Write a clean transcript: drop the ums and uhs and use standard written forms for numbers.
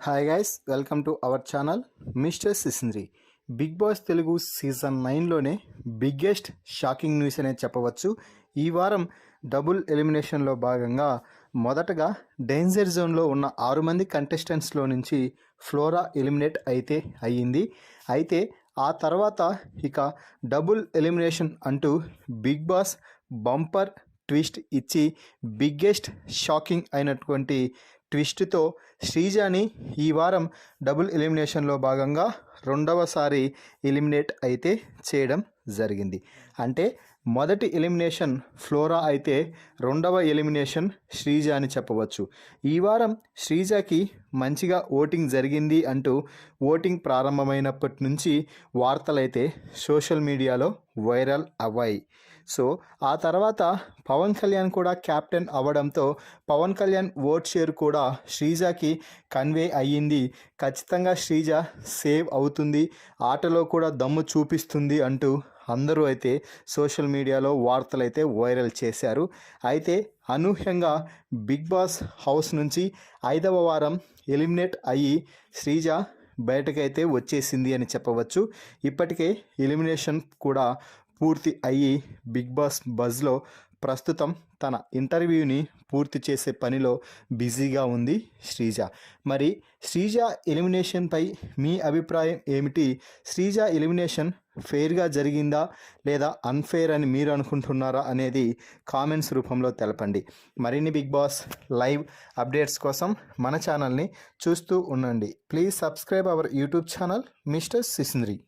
Hi guys, welcome to our channel mister Sisindri. Bigg Boss Telugu season 9లోనే biggest shocking news అనే చెప్పవచ్చు. ఈ వారం డబుల్ ఎలిమినేషన్లో భాగంగా మొదటగా డేంజర్ జోన్లో ఉన్న 6 మంది కంటెస్టెంట్స్లో నుంచి ఫ్లోరా ఎలిమినేట్ అయితే అయ్యింది. అయితే ఆ తర్వాత ఇక డబుల్ ఎలిమినేషన్ అంటూ బిగ్ బాస్ బంపర్ ట్విస్ట్ ఇచ్చి బిగ్గెస్ట్ షాకింగ్ అయినటువంటి ట్విస్ట్తో శ్రీజాని ఈ వారం డబుల్ ఎలిమినేషన్లో భాగంగా రెండవసారి ఎలిమినేట్ అయితే చేయడం జరిగింది. అంటే మొదటి ఎలిమినేషన్ ఫ్లోరా అయితే రెండవ ఎలిమినేషన్ శ్రీజ అని చెప్పవచ్చు. ఈ వారం శ్రీజకి మంచిగా ఓటింగ్ జరిగింది అంటూ ఓటింగ్ ప్రారంభమైనప్పటి నుంచి వార్తలైతే సోషల్ మీడియాలో వైరల్ అవ్వాయి. సో ఆ తర్వాత పవన్ కళ్యాణ్ కూడా క్యాప్టెన్ అవ్వడంతో పవన్ కళ్యాణ్ ఓట్ షేర్ కూడా శ్రీజకి కన్వే అయ్యింది. ఖచ్చితంగా శ్రీజ సేవ్ అవుతుంది, ఆటలో కూడా దమ్ము చూపిస్తుంది అంటూ అందరూ అయితే సోషల్ మీడియాలో వార్తలు అయితే వైరల్ చేశారు. అయితే అనూహ్యంగా బిగ్ బాస్ హౌస్ నుంచి 5వ వారం ఎలిమినేట్ అయ్యి శ్రీజ బయటకైతే వచ్చేసింది అని చెప్పవచ్చు. ఇప్పటికే ఎలిమినేషన్ కూడా పూర్తి అయ్యి బిగ్ బాస్ బజ్లో ప్రస్తుతం తన ఇంటర్వ్యూని పూర్తి చేసే పనిలో బిజీగా ఉంది శ్రీజ. మరి శ్రీజ ఎలిమినేషన్పై మీ అభిప్రాయం ఏమిటి? శ్రీజ ఎలిమినేషన్ ఫెయిర్గా జరిగిందా లేదా అన్ఫెయిర్ అని మీరు అనుకుంటున్నారా అనేది కామెంట్స్ రూపంలో తెలపండి. మరిన్ని బిగ్ బాస్ లైవ్ అప్డేట్స్ కోసం మన ఛానల్ని చూస్తూ ఉండండి. Please subscribe our YouTube channel mister సిసింద్రి.